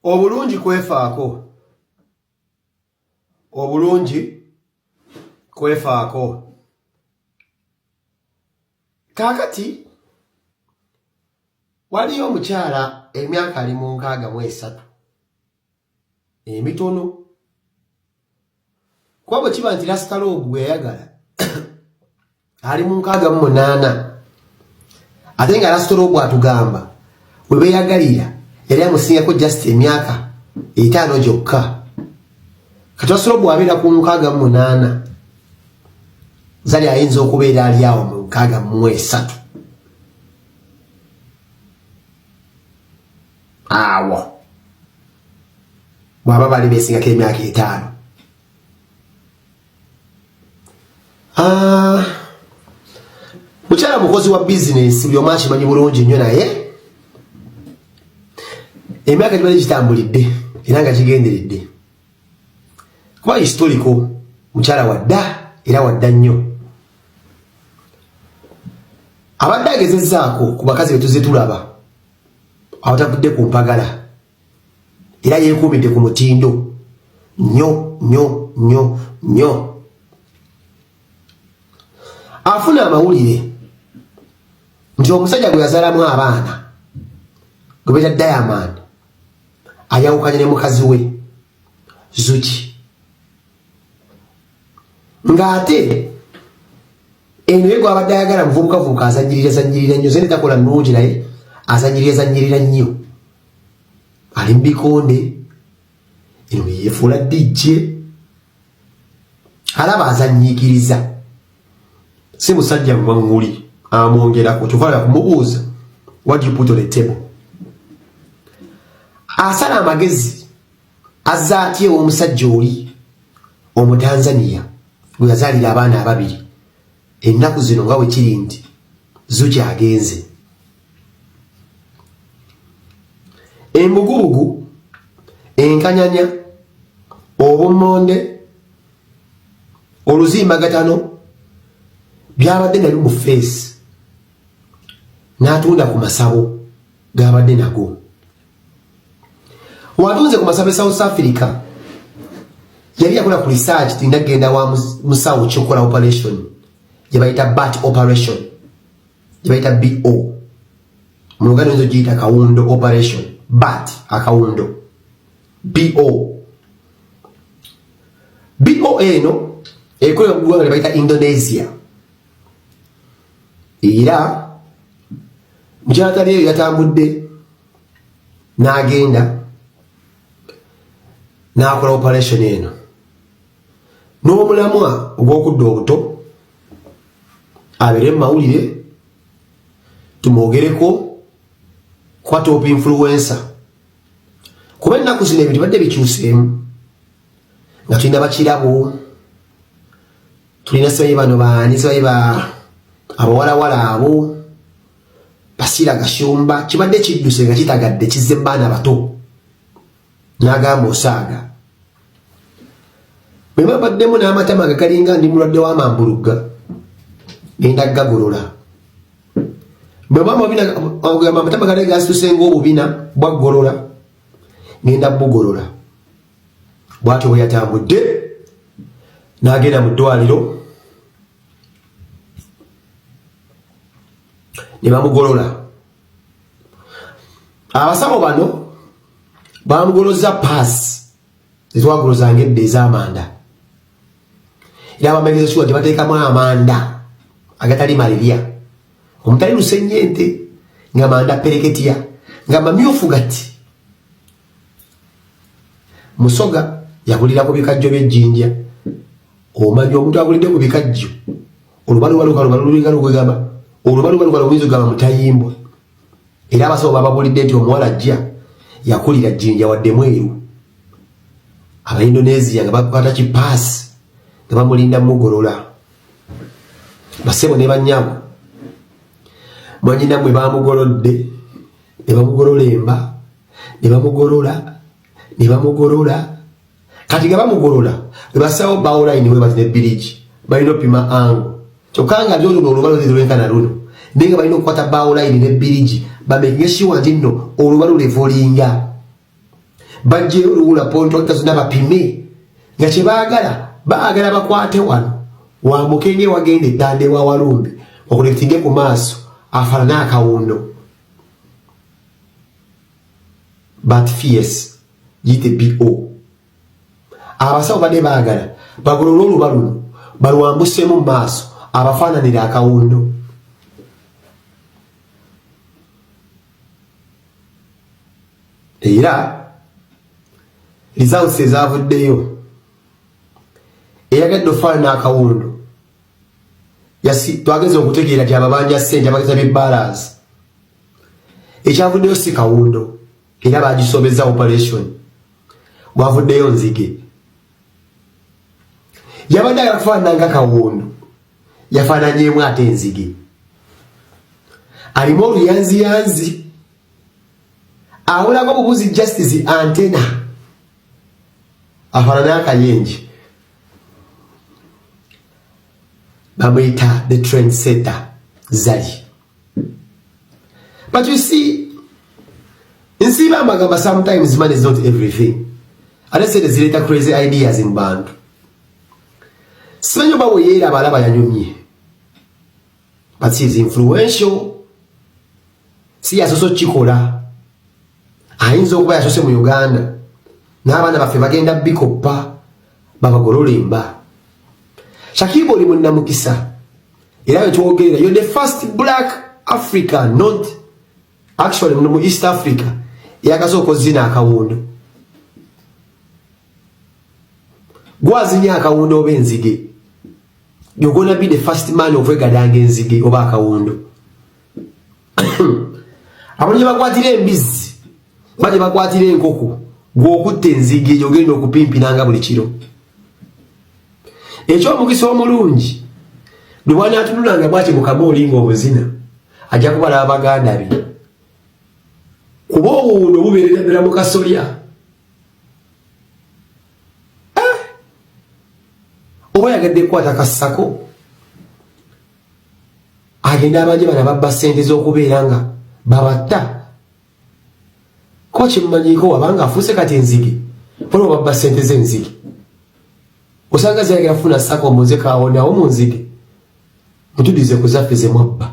Obulungi kwefaako. Obulungi kwefaako. Kakati waliyo omukyala emyaka ali mu 63 emitono kuba bwe kiba nti Rastaloobu bwe yayagala ali mu 68 ate nga Rastaloobu atugamba bwe beeyagalira yali amusingako just emyaka 5 gyokka. Kati Rastaloobu abeera ku 68 zali ayinza okubeera ali awo mu 63 awo bwaba bali beesingako emyaka 5. Mukyala mukozi wa bizinesi buli omu akimanyi bulungi nnyo naye emyaka gibali gitambulidde era nga kigenderedde kuba historiko mukyala wadda era wadda nnyo. Abadde agezezzaako ku bakazi be tuzze tulaba awatavudde ku mpagala era yeekuumidde ku mutindo nnyo nnyo nnyo nnyo. Afuna amawulire nti omusajja gwe yazaalamu abaana gwe beeta Diamond ayawukanye ne mukazi we Zuki, ng'ate eno ye gwabadde ayagala muvubukavubuka azanyirira nnyo zene takola nnungi naye azanyirira nnyo ali mu bikonde eno yeefuula DJ alaba azanyiikiriza si musajja mwaŋŋuli amwongerako kyova kumubuuza what do you put on the table. Asala amagezi azza atya omusajja oli Omutanzania gwe yazaalira abaana ababiri ennaku zino nga bwe kiri nti Zuki agenze. Embugubugu, enkanyanya, obummonde, oluzimbagatano byabadde nali mu feesi n'atunda ku masabo gabadde nago. Watunze ku masabo South Africa yali yakola ku research tinda genda wa musawo kyokola operation gye bayita bat operation gye bayita BO mu luganda nzo giyita kawundo operation bat akawundo BO eno ekola mu ggwanga lye bayita Indonesia era mukyala eyo yatambudde n'agenda n'akola operation eno n'omulamwa ogw'okudda obuto abeere mu mawulire tumwogereko kwa top influencer kuba ennaku zino ebintu badde bikyuseemu nga tulina bakirabo tulina sibayi bano baani sibayi abawalawala abo Basiira Gashumba kibadde kidduse nga kitagadde kizze baana bato n'agamba osaaga bwe babaddemu n'amatama agakalinga ndi mulwadde w'amambulugga genda gagolola bwe bamagamba amatama gali gasituse ng'obubina bwaggolola genda bugolola. Bw'atyo bwe yatambudde n'agenda mu ddwaliro ne bamugolola. Abasawo bano bamugoloza paasi ezitwagolozanga edda ez'amanda era bamegeza shuwa tebateekamu amanda agatali malaria omutali lusennyente nga manda pereketya nga mamyufu gati. Musoga yagulira ku bikajjo by'ejjinja omanyi omuntu agulidde ku bikajjo olubalubalukwegamba olubalubalukwala omuyinza ogamba mutayimbwa era abasawo bababulidde nti omuwala ajja yakulira jjinja wadde mweru Abaindonesia nga bakwata kipaasi nga bamulinda mugolola. Basebo ne banyago mwanyina mwe bamugolodde ne bamugolola emba ne bamugolola kati nga bamugolola basawo bawulayini we batine biriji balina opima ango kyokanga byo luno olubalo lwenkana luno nenga balina okukwata bawulayini ne biriji bamekinge sure nti nno olubalo levolinga bajje oluula ponto zonna bapime nga kye baagala bakwate wano wambukenge wagende eddande wa Walumbe okulekitinge ku maaso afaanana akawundo but fierce yite BO abasawo badde baagala bagolola oluba luno balwambusemu mu maaso abafaananira akawundo era results ezavuddeyo eyagadde ofaanana akawundo twageze okutegeera nti ababanja ssente abageza b'ebbalance ekyavuddeyo si kawundo era bagisobeza operation wavuddeyo nzige yabadde agala kufaanana nga kawundo yafaananyemu ate enzige alimu oluyanziyanzi awulako bubuzi justice antena afaanana akayenje bamwita the trendsetter Zari. But you see, in Siba Magamba, sometimes money is not everything. I don't say there's later crazy ideas in band. Svenyo bawo yera balaba yanyumye. But she's influential. Si asoso chikola. Ayinza okuba yasose mu Uganda. N'abaana baffe bagenda bikopa babagololemba. Shakibu oli munnamukisa. Era twogera you're the first black African, not actually mu East Africa. Yakasooko zina akawundo. Gwazinya akawundo oba enzige. You're gonna be the first man of Egadanga enzige oba akawundo. Abanye bakwatira embizi. Baje bakwatira enkoko. Gw'okutte enzige yogenda okupimpinanga buli kiro. Ekyo omukisa omulungi lubwana atunulanga bwaki mukama olinga obuzina ajja kubala abaganda be kuba obuwundo bubeerera ddala mu kasolya oba yagadde kukwata kassako agenda abanje bana babba ssente z'okubeera nga babatta kuba kimumanyiiko wabanga afuuse kati enzige olwo babba ssente z'enzige osanga zayagala funa sako muze kawonawo mu nzige mutudize kuzaffe ze mwabba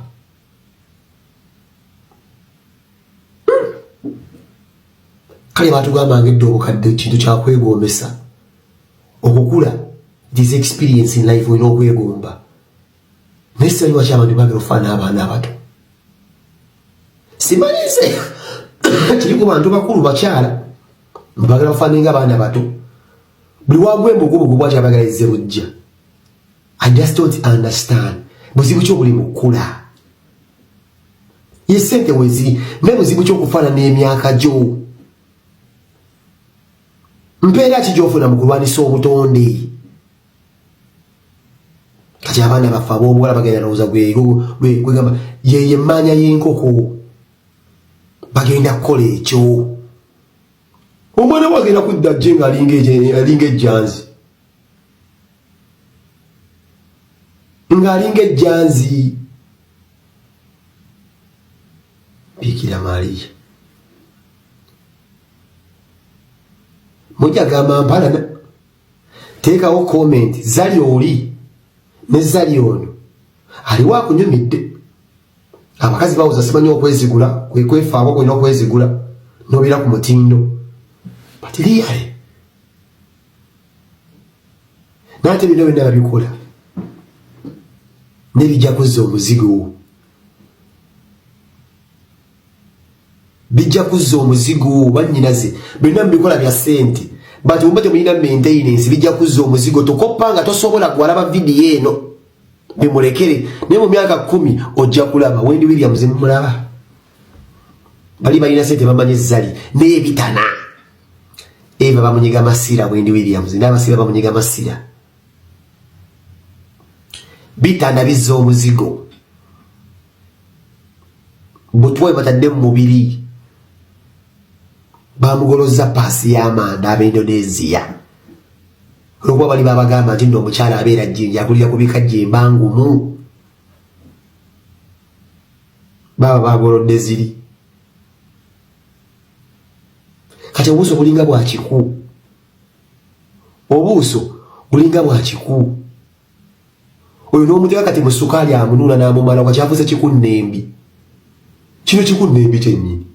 kale batugamba ngedde obukadde kintu kyakwegomesa okukula this experience in life olina okwegomba naye simanyiwa ky'abantu bagala okufaana abaana abato simanyize kiri ku bantu bakulu bakyala bagala okufaananga abaana bato buli wagwemba ogubugu bwaki abagalaize bujja. I just don't understand. Buzibu ky'obuli mu kkula. Ye ssente weziri naye buzibu ky'okufaanana emyaka gyo. Mpeera ki gy'ofuna mu kulwanisa obutonde? Kati abaana baffe ab'obuwala bagenda lowooza gwegamba ye emmanya y'enkoko. Bagenda kukola ekyo. Omwana wagenda kudda jje ng'alinga ejjanzi. Ng'alinga ejjanzi. Bikira Maria. Mujja gamba mpalana. Teekawo comment. Zali oli. Ne zali ono. Aliwo akunyumidde. Abakazi bawuza simanyi okwezigula. Kwefaako kwena okwezigula. Nobira ku mutindo. But really, nate bino byonna babikola nebijja kuzza omuzigo. Bijja kuzza omuzigo bannyinaze byonna mubikola bya ssente but mumba temulina maintenance bijja kuzza omuzigo tokoppanga tosobola kuwalaba vidiyo eno bimulekere naye mu myaka 10 ojja kulaba Wendy Williams mumulaba bali balina ssente bamanyi Zali naye bitana Eva bamunyiga masira Wendy Williams n'abasira bamunyiga masira bitanda bizza omuzigo butwe batadde mu mubiri bamugoloza paasi y'amanda ab'Indonesia olwokuba bali babagamba nti omukyala abeera jjinja akulira kubika jjemba ngumu baba bagolodde ziri kati obuuso bulinga bwa kiku obuuso bulinga bwa kiku oyo n'omuteeka kati mu ssukaali amunula n'amumala kwa kyafuuse kikunnembi kino kikunnembi kyennyini